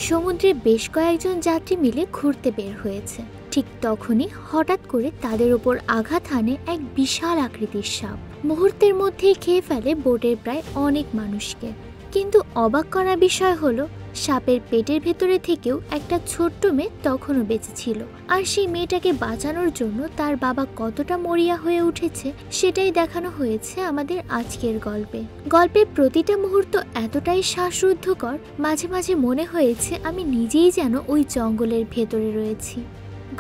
সমুদ্রে বেশ কয়েকজন যাত্রী মিলে ঘুরতে বের হয়েছে। ঠিক তখনই হঠাৎ করে তাদের উপর আঘাত হানে এক বিশাল আকৃতির সাপ। মুহূর্তের মধ্যেই খেয়ে ফেলে বোটের প্রায় অনেক মানুষকে। কিন্তু অবাক করা বিষয় হলো, সাপের পেটের ভেতরে থেকেও একটা ছোট্ট মেয়ে তখনও বেঁচে ছিল। আর সেই মেয়েটাকে বাঁচানোর জন্য তার বাবা কতটা মরিয়া হয়ে উঠেছে সেটাই দেখানো হয়েছে আমাদের আজকের গল্পে। গল্পের প্রতিটা মুহূর্ত এতটাই শ্বাসরুদ্ধকর, মাঝে মাঝে মনে হয়েছে আমি নিজেই যেন ওই জঙ্গলের ভেতরে রয়েছি।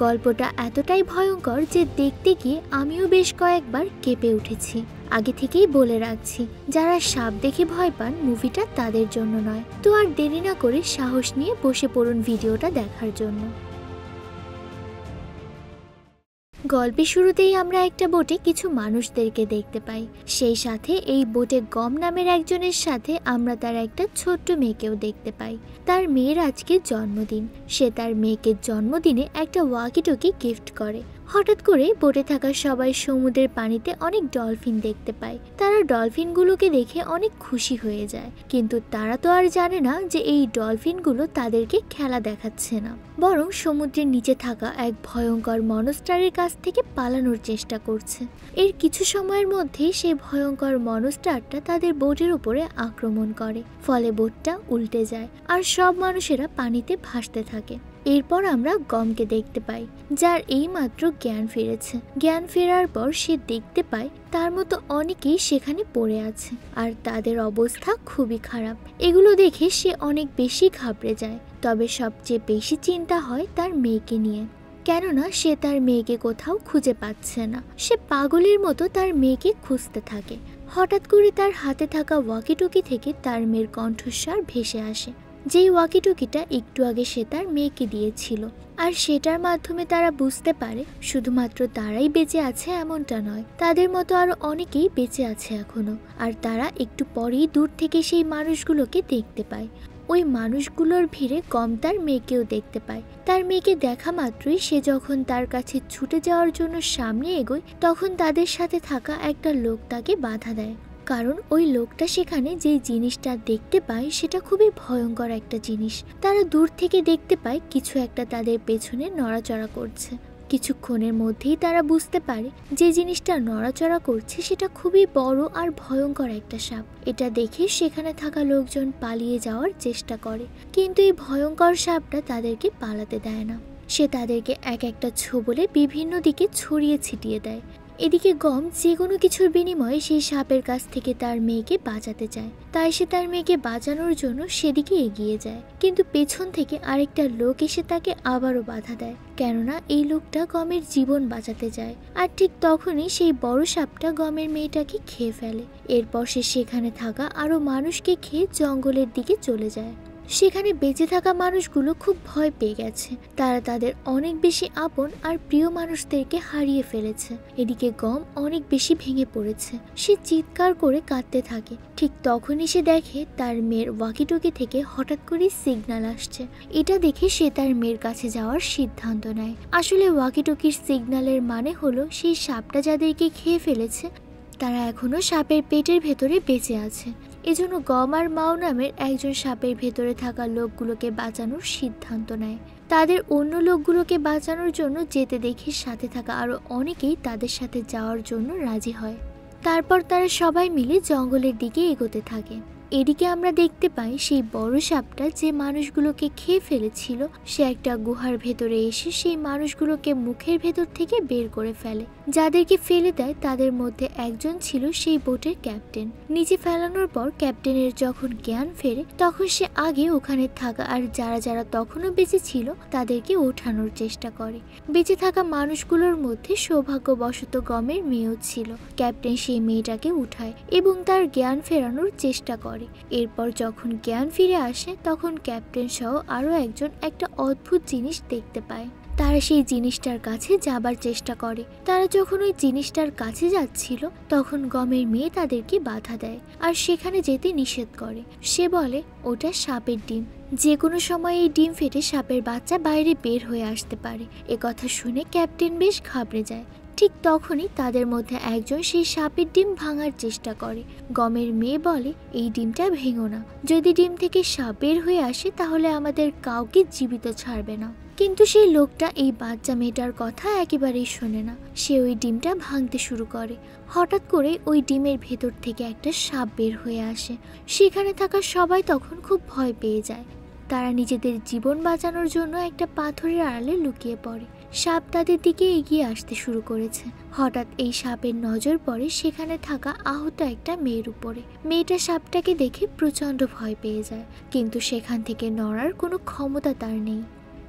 গল্পটা এতটাই ভয়ঙ্কর যে দেখতে গিয়ে আমিও বেশ কয়েকবার কেঁপে উঠেছি। আগে থেকেই বলে রাখছি, যারা সাপ দেখে ভয় পান মুভিটা তাদের জন্য নয়। তো আর দেরি না করে সাহস নিয়ে বসে পড়ুন ভিডিওটা দেখার জন্য। গল্পের শুরুতেই আমরা একটা বোটে কিছু মানুষদেরকে দেখতে পাই। সেই সাথে এই বোটে গম নামের একজনের সাথে আমরা তার একটা ছোট্ট মেয়েকেও দেখতে পাই। তার মেয়ের আজকে জন্মদিন। সে তার মেয়েকে জন্মদিনে একটা ওয়াকিটকি গিফট করে। হঠাৎ করে বোটে থাকা সবাই সমুদ্রের পানিতে অনেক ডলফিন দেখতে পায়। তারা ডলফিনগুলোকে দেখে অনেক খুশি হয়ে যায়, কিন্তু তারা তো আর জানে না যে এই ডলফিনগুলো তাদেরকে খেলা দেখাচ্ছে না, বরং সমুদ্রের নিচে থাকা এক ভয়ঙ্কর মনস্টারের কাছ থেকে পালানোর চেষ্টা করছে। এর কিছু সময়ের মধ্যেই সেই ভয়ঙ্কর মনস্টারটা তাদের বোটের উপরে আক্রমণ করে। ফলে বোটটা উল্টে যায় আর সব মানুষেরা পানিতে ভাসতে থাকে। এরপর আমরা গমকে দেখতে পাই, যার এইমাত্র জ্ঞান ফিরেছে। জ্ঞান ফেরার পর সে দেখতে পায় তার মতো অনেকেই সেখানে পড়ে আছে আর তাদের অবস্থা খুবই খারাপ। এগুলো দেখে সে অনেক বেশি ঘাবড়ে যায়। তবে সবচেয়ে বেশি চিন্তা হয় তার মেয়েকে নিয়ে, কেননা সে তার মেয়েকে কোথাও খুঁজে পাচ্ছে না। সে পাগলের মতো তার মেয়েকে খুঁজতে থাকে। হঠাৎ করে তার হাতে থাকা ওয়াকিটকি থেকে তার মেয়ের কণ্ঠস্বর ভেসে আসে, যেই ওয়াকিটকিটা একটু আগে সে তার মেয়েকে দিয়েছিল। আর সেটার মাধ্যমে তারা বুঝতে পারে শুধুমাত্র তারাই বেঁচে আছে এমনটা নয়, তাদের মতো আরো অনেকেই বেঁচে আছে এখনো। আর তারা একটু পরেই দূর থেকে সেই মানুষগুলোকে দেখতে পায়। ওই মানুষগুলোর ভিড়ে গম তার মেয়েকেও দেখতে পায়। তার মেয়েকে দেখা মাত্রই সে যখন তার কাছে ছুটে যাওয়ার জন্য সামনে এগোয়, তখন তাদের সাথে থাকা একটা লোক তাকে বাধা দেয়। কারণ ওই লোকটা সেখানে যে জিনিসটা দেখতে পায় সেটা খুবই ভয়ঙ্কর একটা জিনিস। তারা দূর থেকে দেখতে পায় কিছু একটা তাদের পেছনে নড়াচড়া করছে। কিছুক্ষণের মধ্যেই তারা বুঝতে পারে যে জিনিসটা নড়াচড়া করছে সেটা খুবই বড় আর ভয়ঙ্কর একটা সাপ। এটা দেখে সেখানে থাকা লোকজন পালিয়ে যাওয়ার চেষ্টা করে, কিন্তু এই ভয়ঙ্কর সাপটা তাদেরকে পালাতে দেয় না। সে তাদেরকে এক একটা ছোবলে বিভিন্ন দিকে ছড়িয়ে ছিটিয়ে দেয়। এদিকে গম যে কোনো কিছুর বিনিময়ে সেই সাপের কাছ থেকে তার মেয়েকে বাঁচাতে চায়। তাই সে তার মেয়েকে বাঁচানোর জন্য সেদিকে এগিয়ে যায়, কিন্তু পেছন থেকে আরেকটা লোক এসে তাকে আবারও বাধা দেয়, কেননা এই লোকটা গমের জীবন বাঁচাতে চায়। আর ঠিক তখনই সেই বড় সাপটা গমের মেয়েটাকে খেয়ে ফেলে। এরপর সে সেখানে থাকা আরো মানুষকে খেয়ে জঙ্গলের দিকে চলে যায়। সেখানে বেঁচে থাকা মানুষগুলো খুব ভয় পেয়ে গেছে। তারা তাদের অনেক বেশি আপন আর প্রিয় মানুষদেরকে হারিয়ে ফেলেছে। এদিকে গম অনেক বেশি ভেঙে পড়েছে। সে চিৎকার করে কাঁদতে থাকে। ঠিক তখনই সে দেখে তার মেয়ের ওয়াকিটকি থেকে হঠাৎ করে সিগন্যাল আসছে। এটা দেখে সে তার মেয়ের কাছে যাওয়ার সিদ্ধান্ত নেয়। আসলে ওয়াকিটকির সিগন্যালের মানে হলো সেই সাপটা যাদেরকে খেয়ে ফেলেছে তারা এখনো সাপের পেটের ভেতরে বেঁচে আছে। এজন্য গম আর মাও নামের একজন সাপের ভেতরে থাকা লোকগুলোকে বাঁচানোর সিদ্ধান্ত নেয়। তাদের অন্য লোকগুলোকে বাঁচানোর জন্য যেতে দেখে সাথে থাকা আরো অনেকেই তাদের সাথে যাওয়ার জন্য রাজি হয়। তারপর তারা সবাই মিলে জঙ্গলের দিকে এগোতে থাকে। এদিকে আমরা দেখতে পাই সেই বড় সাপটা যে মানুষগুলোকে খেয়ে ফেলেছিল সে একটা গুহার ভেতরে এসে সেই মানুষগুলোকে মুখের ভেতর থেকে বের করে ফেলে। যাদেরকে ফেলে দেয় তাদের মধ্যে একজন ছিল সেই বোটের ক্যাপ্টেন। নিচে ফেলানোর পর ক্যাপ্টেনের যখন জ্ঞান ফেরে তখন সে আগে ওখানে থাকা আর যারা যারা তখনও বেঁচে ছিল তাদেরকে ওঠানোর চেষ্টা করে। বেঁচে থাকা মানুষগুলোর মধ্যে সৌভাগ্যবশত গমের মেয়েও ছিল। ক্যাপ্টেন সেই মেয়েটাকে উঠায় এবং তার জ্ঞান ফেরানোর চেষ্টা করে। এরপর যখন জ্ঞান ফিরে আসে তখন ক্যাপ্টেন সহ আরো একজন একটা অদ্ভুত জিনিস দেখতে পায়। তারা সেই জিনিসটার কাছে যাবার চেষ্টা করে। তারা যখন ওই জিনিসটার কাছে যাচ্ছিল তখন গমের মেয়ে তাদেরকে বাধা দেয় আর সেখানে যেতে নিষেধ করে। সে বলে ওটা সাপের ডিম, যে কোনো সময় এই ডিম ফেটে সাপের বাচ্চা বাইরে বের হয়ে আসতে পারে। এ কথা শুনে ক্যাপ্টেন বেশ ঘাবড়ে যায়। ঠিক তখনই তাদের মধ্যে একজন সেই সাপের ডিম ভাঙার চেষ্টা করে। গমের মেয়ে বলে, এই ডিমটা ভেঙো না, যদি ডিম থেকে সাপ বের হয়ে আসে তাহলে আমাদের কাউকে জীবিত ছাড়বে না। কিন্তু সেই লোকটা এই বাচ্চা মেয়েটার কথা একেবারেই শোনে না। সে ওই ডিমটা ভাঙতে শুরু করে। হঠাৎ করে ওই ডিমের ভেতর থেকে একটা সাপ বের হয়ে আসে। সেখানে থাকা সবাই তখন খুব ভয় পেয়ে যায়। তারা নিজেদের জীবন বাঁচানোর জন্য একটা পাথরের আড়ালে লুকিয়ে পড়ে। সাপ তাদের দিকে এগিয়ে আসতে শুরু করেছে। হঠাৎ এই সাপের নজর পড়ে সেখানে থাকা আহত একটা মেয়ের উপরে। মেয়েটা সাপটাকে দেখে প্রচণ্ড ভয় পেয়ে যায়, কিন্তু সেখান থেকে নড়ার কোনো ক্ষমতা তার নেই।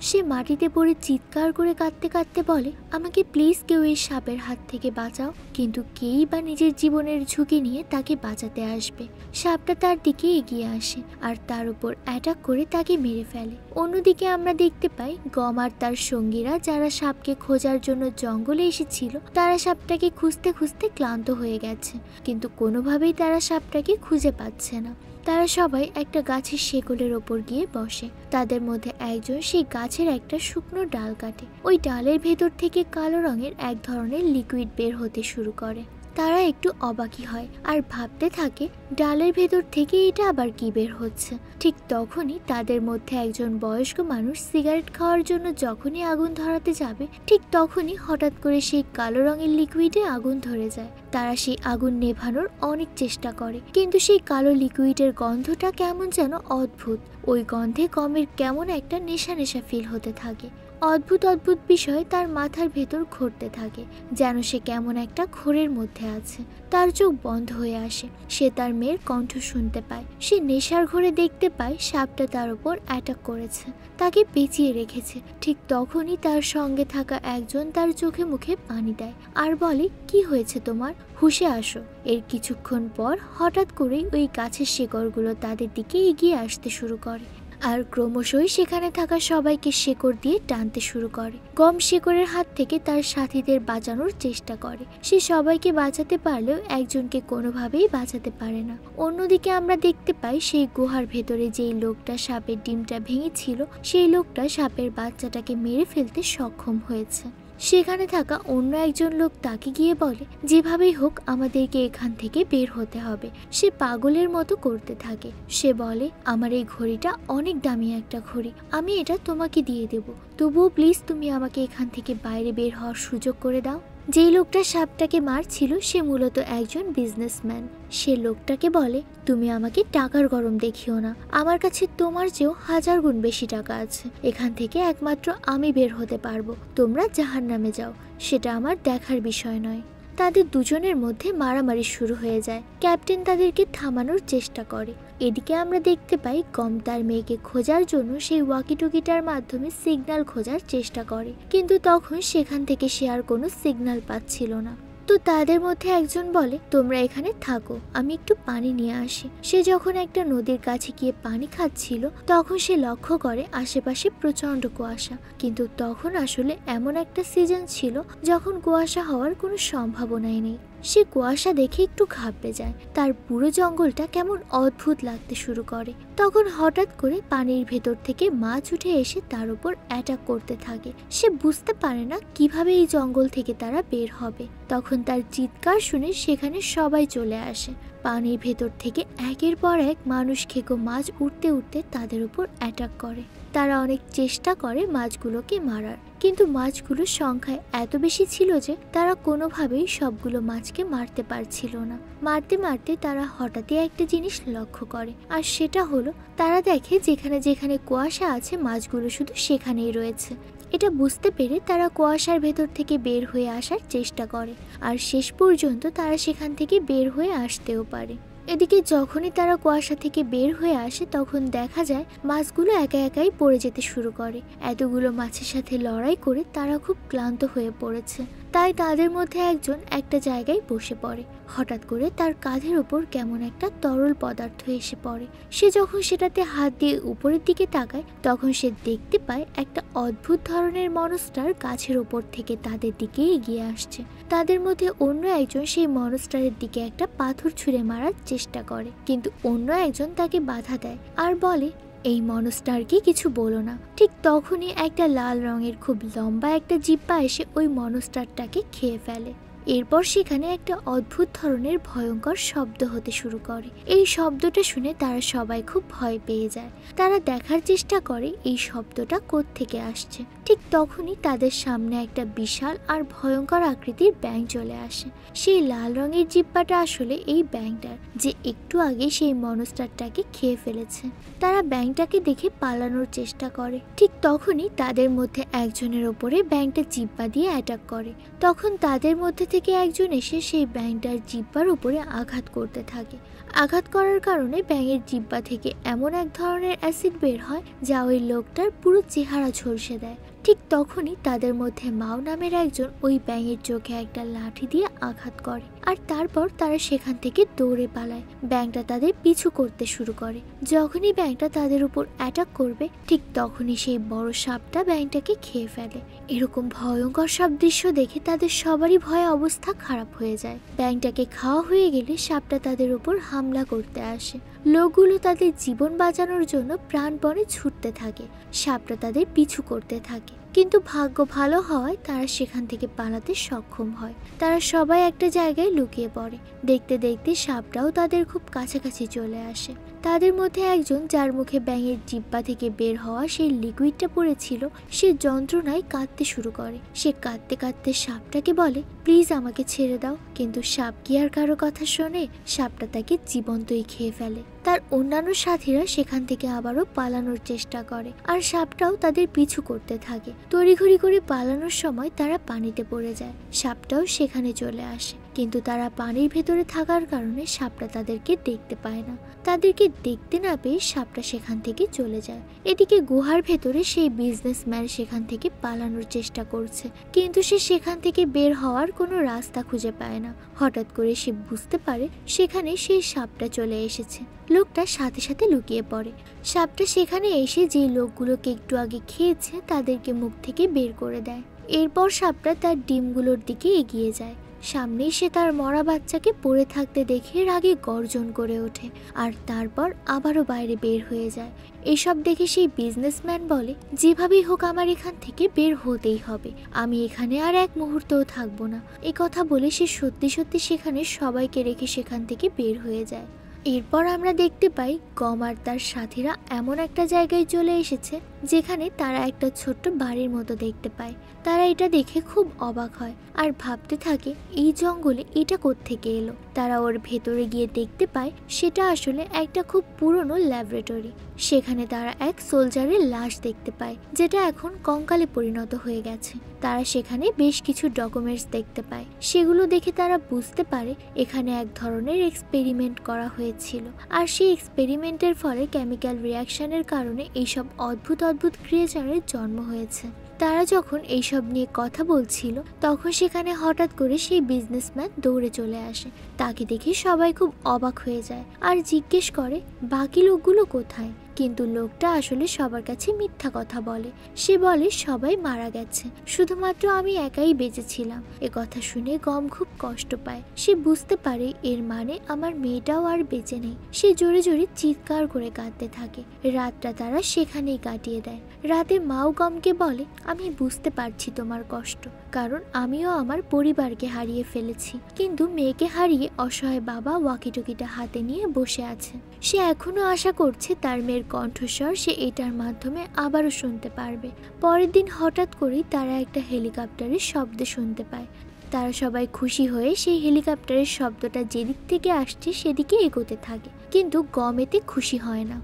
সে মাটিতে পড়ে চিৎকার করে কাঁদতে কাঁদতে বলে, আমাকে প্লিজ কেউ এই সাপের হাত থেকে বাঁচাও। কিন্তু কেই বা নিজের জীবনের ঝুঁকি নিয়ে তাকে বাঁচাতে আসবে। সাপটা তার দিকে এগিয়ে আসে আর তার উপর অ্যাটাক করে তাকে মেরে ফেলে। অন্যদিকে আমরা দেখতে পাই গম আর তার সঙ্গীরা যারা সাপকে খোঁজার জন্য জঙ্গলে এসেছিল, তারা সাপটাকে খুঁজতে খুঁজতে ক্লান্ত হয়ে গেছে, কিন্তু কোনোভাবেই তারা সাপটাকে খুঁজে পাচ্ছে না। তারা সবাই একটা গাছের শেকলের ওপর গিয়ে বসে। তাদের মধ্যে একজন সেই গাছের একটা শুকনো ডাল কাটে। ওই ডালের ভেতর থেকে কালো রঙের এক ধরনের লিকুইড বের হতে শুরু করে। তারা একটু অবাকই হয় আর ভাবতে থাকে ডালের ভেতর থেকে এটা আবার কি বের হচ্ছে। ঠিক তখনই তাদের মধ্যে একজন বয়স্ক মানুষ সিগারেট খাওয়ার জন্য যখনই আগুন ধরাতে যাবে, ঠিক তখনই হঠাৎ করে সেই কালো রঙের লিকুইডে আগুন ধরে যায়। তারা সেই আগুন নেভানোর অনেক চেষ্টা করে, কিন্তু সেই কালো লিকুইডের গন্ধটা কেমন যেন অদ্ভুত। ওই গন্ধে গমের কেমন একটা নেশা নেশা ফিল হতে থাকে। অদ্ভুত অদ্ভুত বিষয় তার মাথার ভেতর ঘটতে থাকে, যেন সে কেমন একটা ঘোরের মধ্যে আছে। তার চোখ বন্ধ হয়ে আসে। সে তার মেয়ের কণ্ঠ শুনতে পায়। সে নেশার ঘোরে দেখতে পায় সাপটা তার উপর অ্যাটাক করেছে, তাকে পেঁচিয়ে রেখেছে। ঠিক তখনই তার সঙ্গে থাকা একজন তার চোখে মুখে পানি দেয় আর বলে, কি হয়েছে তোমার, হুঁশে আসো। এর কিছুক্ষণ পর হঠাৎ করেই ওই গাছের শিকড়গুলো তাদের দিকে এগিয়ে আসতে শুরু করে আর ক্রমশই সেখানে থাকা সবাইকে শেকড় দিয়ে টানতে শুরু করে। গম শেকড়ের হাত থেকে তার সাথীদের বাঁচানোর চেষ্টা করে। সে সবাইকে বাঁচাতে পারলেও একজনকে কোনোভাবেই বাঁচাতে পারে না। অন্যদিকে আমরা দেখতে পাই সেই গুহার ভেতরে যেই লোকটা সাপের ডিমটা ভেঙেছিল, সেই লোকটা সাপের বাচ্চাটাকে মেরে ফেলতে সক্ষম হয়েছে। সেখানে থাকা অন্য একজন লোক তাকে গিয়ে বলে, যেভাবেই হোক আমাদেরকে এখান থেকে বের হতে হবে। সে পাগলের মতো করতে থাকে। সে বলে, আমার এই ঘড়িটা অনেক দামি একটা ঘড়ি, আমি এটা তোমাকে দিয়ে দেব, তবুও প্লিজ তুমি আমাকে এখান থেকে বাইরে বের হওয়ার সুযোগ করে দাও। যেই লোকটা সাপটাকে মারছিল সে মূলত একজন বিজনেসম্যান। সে লোকটাকে বলে, তুমি আমাকে টাকার গরম দেখিও না, আমার কাছে তোমার চেয়েও 1000 গুণ বেশি টাকা আছে। এখান থেকে একমাত্র আমি বের হতে পারবো, তোমরা জাহান্নামে যাও, সেটা আমার দেখার বিষয় নয়। তাদের দুজনের মধ্যে মারামারি শুরু হয়ে যায়। ক্যাপ্টেন তাদেরকে থামানোর চেষ্টা করে। এদিকে আমরা দেখতে পাই গম তার মেয়েকে খোঁজার জন্য সেই ওয়াকিটকিটার মাধ্যমে সিগন্যাল খোঁজার চেষ্টা করে, কিন্তু তখন সেখান থেকে সে আর কোনো সিগন্যাল পাচ্ছিল না। তো তাদের মধ্যে একজন বলে, তোমরা এখানে থাকো, আমি একটু পানি নিয়ে আসি। সে যখন একটা নদীর কাছে গিয়ে পানি খাচ্ছিল, তখন সে লক্ষ্য করে আশেপাশে প্রচন্ড কুয়াশা, কিন্তু তখন আসলে এমন একটা সিজন ছিল যখন কুয়াশা হওয়ার কোনো সম্ভাবনাই নেই। সে কুয়াশা দেখে একটু ঘাবড়ে যায়। তার পুরো জঙ্গলটা কেমন অদ্ভুত লাগতে শুরু করে। তখন হঠাৎ করে পানির ভেতর থেকে মাছ উঠে এসে তার উপর অ্যাটাক করতে থাকে। সে বুঝতে পারে না কিভাবে এই জঙ্গল থেকে তারা বের হবে। তখন তার চিৎকার শুনে সেখানে সবাই চলে আসে। পানির ভেতর থেকে একের পর এক মানুষ খেকো মাছ উঠতে উঠতে তাদের উপর অ্যাটাক করে। তারা অনেক চেষ্টা করে মাছগুলোকে মারার, কিন্তু মাছগুলোর সংখ্যায় এত বেশি ছিল যে তারা কোনোভাবেই সবগুলো মাছকে মারতে পারছিল না। মারতে মারতে তারা হঠাৎই একটা জিনিস লক্ষ্য করে, আর সেটা হলো তারা দেখে যেখানে যেখানে কুয়াশা আছে মাছগুলো শুধু সেখানেই রয়েছে। এটা বুঝতে পেরে তারা কুয়াশার ভেতর থেকে বের হয়ে আসার চেষ্টা করে, আর শেষ পর্যন্ত তারা সেখান থেকে বের হয়ে আসতেও পারে। এদিকে যখনই তারা কুয়াশা থেকে বের হয়ে আসে তখন দেখা যায় মাছগুলো একা একাই পড়ে যেতে শুরু করে। এতগুলো মাছের সাথে লড়াই করে তারা খুব ক্লান্ত হয়ে পড়েছে। তাই তাদের মধ্যে একজন একটা জায়গায় বসে পড়ে। হঠাৎ করে তার কাঁধের উপর কেমন একটা তরল পদার্থ এসে পড়ে। সে যখন সেটাতে হাত দিয়ে উপরের দিকে তাকায় তখন সে দেখতে পায় একটা অদ্ভুত ধরনের মনস্টার গাছের ওপর থেকে তাদের দিকে এগিয়ে আসছে। তাদের মধ্যে অন্য একজন সেই মনস্টারের দিকে একটা পাথর ছুঁড়ে মারার চেষ্টা করে, কিন্তু অন্য একজন তাকে বাধা দেয় আর বলে, এই মনস্টারকে কিছু বলো না। ঠিক তখনই একটা লাল রঙের খুব লম্বা একটা জিহ্বা এসে ওই মনস্টারটাকে খেয়ে ফেলে। এরপর সেখানে একটা অদ্ভুত ধরনের ভয়ঙ্কর শব্দ হতে শুরু করে। এই শব্দটা শুনে তারা সবাই খুব ভয় পেয়ে যায়। তারা দেখার চেষ্টা করে এই শব্দটা কোত্থেকে আসছে। ঠিক তখনই তাদের সামনে একটা বিশাল আর ভয়ঙ্কর আকৃতির ব্যাঙ চলে আসে। সেই লাল রঙের জিহ্বাটা আসলে এই ব্যাঙটার, যে একটু আগে সেই মনস্টারটাকে খেয়ে ফেলেছে। তারা ব্যাঙটাকে দেখে পালানোর চেষ্টা করে। ঠিক তখনই তাদের মধ্যে একজনের ওপরে ব্যাঙটা জিহ্বা দিয়ে অ্যাটাক করে। তখন তাদের মধ্যে থেকে একজন এসে সেই ব্যাঙটার জিহ্বার উপরে আঘাত করতে থাকে। আঘাত করার কারণে ব্যাঙের জিহ্বা থেকে এমন এক ধরনের অ্যাসিড বের হয় যা ওই লোকটার পুরো চেহারা ঝলসে দেয়। ঠিক তখনই তাদের মধ্যে মাও নামের একজন ওই ব্যাঙের চোখে একটা লাঠি দিয়ে আঘাত করে, আর তারপর তারা সেখান থেকে দৌড়ে পালায়। ব্যাঙটা তাদের পিছু করতে শুরু করে। যখনই ব্যাঙটা তাদের উপর অ্যাটাক করবে ঠিক তখনই সেই বড় সাপটা ব্যাঙটাকে খেয়ে ফেলে। এরকম ভয়ঙ্কর সব দৃশ্য দেখে তাদের সবারই ভয়ে অবস্থা খারাপ হয়ে যায়। ব্যাঙটাকে খাওয়া হয়ে গেলে সাপটা তাদের উপর হামলা করতে আসে। লোকগুলো তাদের জীবন বাঁচানোর জন্য প্রাণপণে ছুটতে থাকে। সাপটা তাদের পিছু করতে থাকে, কিন্তু ভাগ্য ভালো হওয়ায় তারা সেখান থেকে পালাতে সক্ষম হয়। তারা সবাই একটা জায়গায় লুকিয়ে পড়ে। দেখতে দেখতে সাপটাও তাদের খুব কাছাকাছি চলে আসে। তাদের মধ্যে একজন, যার মুখে ব্যাঙের জিহ্বা থেকে বের হওয়া সেই লিকুইডটা পড়েছিল, সে যন্ত্রণায় কাঁদতে শুরু করে। সে কাঁদতে কাঁদতে সাপটাকে বলে, প্লিজ আমাকে ছেড়ে দাও। কিন্তু সাপ কি আর কারো কথা শোনে? সাপটা তাকে জীবন্তই খেয়ে ফেলে। তার অন্যান্য সাথীরা সেখান থেকে আবারও পালানোর চেষ্টা করে, আর সাপটাও তাদের পিছু করতে থাকে। তড়িঘড়ি করে পালানোর সময় তারা পানিতে পড়ে যায়। সাপটাও সেখানে চলে আসে, কিন্তু তারা পানির ভেতরে থাকার কারণে সাপটা তাদেরকে দেখতে পায় না। তাদেরকে দেখতে না পেয়ে সাপটা সেখান থেকে চলে যায়। এদিকে গুহার ভেতরে সেই বিজনেসম্যান সেখান থেকে পালানোর চেষ্টা করছে, কিন্তু সে সেখান থেকে বের হওয়ার কোনো রাস্তা খুঁজে পায় না। হঠাৎ করে সে বুঝতে পারে সেখানে সেই সাপটা চলে এসেছে। লোকটা সাথে সাথে লুকিয়ে পড়ে। সাপটা সেখানে এসে যে লোকগুলোকে একটু আগে খেয়েছে তাদেরকে মুখ থেকে বের করে দেয়। এরপর সাপটা তার ডিমগুলোর দিকে এগিয়ে যায়। সামনেই সে তার মরা বাচ্চাকে পড়ে থাকতে দেখে রাগে গর্জন করে ওঠে, আর তারপর আবারও বাইরে বের হয়ে যায়। এসব দেখে সেই বিজনেসম্যান বলে, যেভাবেই হোক আমার এখান থেকে বের হতেই হবে। আমি এখানে আর এক মুহূর্তও থাকবো না। এই কথা বলে সে সত্যি সত্যি সেখানে সবাইকে রেখে সেখান থেকে বের হয়ে যায়। এরপর আমরা দেখতে পাই গম আর তার সাথীরা এমন একটা জায়গায় চলে এসেছে যেখানে তারা একটা ছোট্ট বাড়ির মতো দেখতে পায়। তারা এটা দেখে খুব অবাক হয় আর ভাবতে থাকে এই জঙ্গলে এটা কোত্থেকে এলো। তারা ওর ভেতরে গিয়ে দেখতে পায় সেটা আসলে একটা খুব পুরনো ল্যাবরেটরি। সেখানে তারা এক সোলজারের লাশ দেখতে পায়, যেটা এখন কঙ্কালে পরিণত হয়ে গেছে। তারা সেখানে বেশ কিছু ডকুমেন্টস দেখতে পায়। সেগুলো দেখে তারা বুঝতে পারে এখানে এক ধরনের এক্সপেরিমেন্ট করা হয়েছিল, আর সেই এক্সপেরিমেন্টের ফলে কেমিক্যাল রিয়াকশনের কারণে এইসব অদ্ভুত অদ্ভুত ক্রিয়েচারের জন্ম হয়েছে। তারা যখন এইসব নিয়ে কথা বলছিল তখন সেখানে হঠাৎ করে সেই বিজনেসম্যান দৌড়ে চলে আসে। তাকে দেখে সবাই খুব অবাক হয়ে যায় আর জিজ্ঞেস করে বাকি লোকগুলো কোথায়। কিন্তু লোকটা আসলে সবার কাছে মিথ্যা কথা বলে। সে বলে সবাই মারা গেছে, শুধুমাত্র আমি একাই বেঁচেছিলাম। এ কথা শুনে গম খুব কষ্ট পায়। সে বুঝতে পারে এর মানে আমার মেয়েটাও আর বেঁচে নেই। সে জোরে জোরে চিৎকার করে কাঁদতে থাকে। রাতটা তারা সেখানেই কাটিয়ে দেয়। রাতে মাও গমকে বলে, আমি বুঝতে পারছি তোমার কষ্ট, কারণ আমিও আমার পরিবারকে হারিয়ে ফেলেছি। কিন্তু মেয়েকে হারিয়ে অসহায় বাবা ওয়াকিটকিটা হাতে নিয়ে বসে আছে। সে এখনো আশা করছে তার মেয়ের কণ্ঠস্বর সে এটার মাধ্যমে আবারও শুনতে পারবে। পরের দিন হঠাৎ করেই তারা একটা হেলিকপ্টারের শব্দ শুনতে পায়। তারা সবাই খুশি হয়ে সেই হেলিকপ্টারের শব্দটা যেদিক থেকে আসছে সেদিকে এগোতে থাকে, কিন্তু গম এতে খুশি হয় না।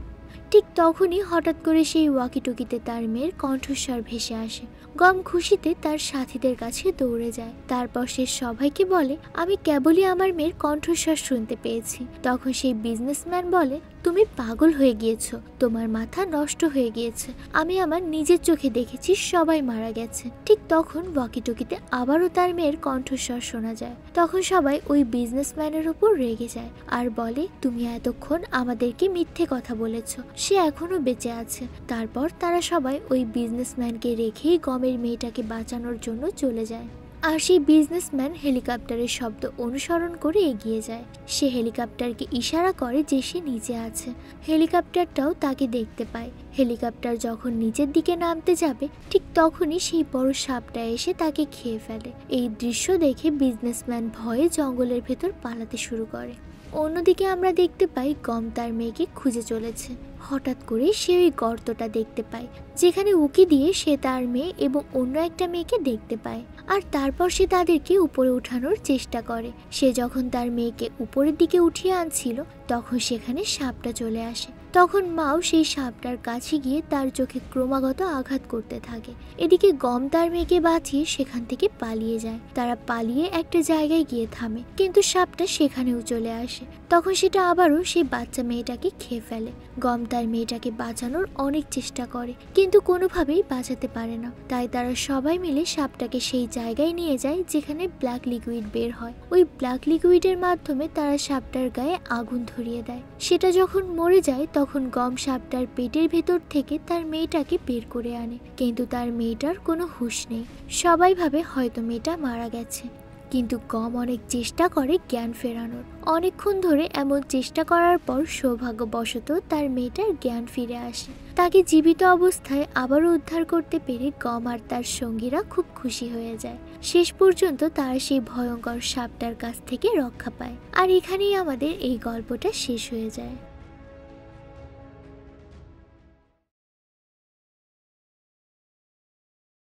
ঠিক তখনই হঠাৎ করে সেই ওয়াকিটকিতে তার মেয়ের কণ্ঠস্বর ভেসে আসে। গম খুশিতে তার সাথীদের কাছে দৌড়ে যায়। তারপর সে সবাইকে বলে, আমি কেবলই আমার মেয়ের কণ্ঠস্বর শুনতে পেয়েছি। তখন সেই বিজনেসম্যান বলে, তুমি পাগল হয়ে গিয়েছো, তোমার মাথা নষ্ট হয়ে গিয়েছে। আমি আমার নিজের চোখে দেখেছি সবাই মারা গেছে। ঠিক তখন ওয়াকিটকিতে আবারও তার মেয়ের কণ্ঠস্বর শোনা যায়। তখন সবাই ওই বিজনেসম্যানের উপর রেগে যায় আর বলে, তুমি এতক্ষণ আমাদেরকে মিথ্যে কথা বলেছো, সে এখনো বেঁচে আছে। তারপর তারা সবাই ওই বিজনেসম্যানকে রেখেই গমের মেয়েটাকে বাঁচানোর জন্য চলে যায়। আর সেই বিজনেসম্যান হেলিকপ্টারের শব্দ অনুসরণ করে এগিয়ে যায়। সে হেলিকপ্টারকে ইশারা করে যে সে নিচে আছে। হেলিকপ্টারটাও তাকে দেখতে পায়। হেলিকপ্টার যখন নিচের দিকে নামতে যাবে ঠিক তখনই সেই বড় সাপটা এসে তাকে খেয়ে ফেলে। এই দৃশ্য দেখে বিজনেসম্যান ভয়ে জঙ্গলের ভেতর পালাতে শুরু করে। অন্যদিকে আমরা দেখতে পাই গম তার মেয়েকে খুঁজে চলেছে। হঠাৎ করে সে ওই গর্তটা দেখতে পায় যেখানে উকি দিয়ে সে তার মেয়ে এবং অন্য একটা মেয়েকে দেখতে পায়। আর তারপর সে তাদেরকে উপরে উঠানোর চেষ্টা করে। সে যখন তার মেয়েকে উপরের দিকে উঠিয়ে আনছিল তখন সেখানে সাপটা চলে আসে। তখন মাও সেই সাপটার কাছে গিয়ে তার চোখে ক্রমাগত আঘাত করতে থাকে। এদিকে গম তার মেয়েকে বাঁচিয়ে সেখান থেকে পালিয়ে যায়। তারা পালিয়ে একটা জায়গায় গিয়ে থামে, কিন্তু সাপটা সেখানেও চলে আসে। তখন সেটা আবারও সেই বাচ্চা মেয়েটাকে খেয়ে ফেলে। গম তার মেয়েটাকে বাঁচানোর অনেক চেষ্টা করে কিন্তু কোনোভাবেই বাঁচাতে পারে না। তাই তারা সবাই মিলে সাপটাকে সেই জায়গায় নিয়ে যায় যেখানে ব্ল্যাক লিকুইড বের হয়। ওই ব্ল্যাক লিকুইডের মাধ্যমে তারা সাপটার গায়ে আগুন ধরিয়ে দেয়। সেটা যখন মরে যায় তখন গম সাপটার পেটের ভেতর থেকে তার মেয়েটাকে বের করে আনে, কিন্তু তার মেয়েটার কোনো হুঁশ নেই। সবাই ভাবে হয়তো মেয়েটা মারা গেছে, কিন্তু গম অনেক চেষ্টা করে জ্ঞান ফেরানোর। অনেকক্ষণ ধরে এমন চেষ্টা করার পর সৌভাগ্যবশত তার মেয়েটার জ্ঞান ফিরে আসে। তাকে জীবিত অবস্থায় আবারও উদ্ধার করতে পেরে গম আর তার সঙ্গীরা খুব খুশি হয়ে যায়। শেষ পর্যন্ত তারা সেই ভয়ঙ্কর সাপটার কাছ থেকে রক্ষা পায়। আর এখানেই আমাদের এই গল্পটা শেষ হয়ে যায়।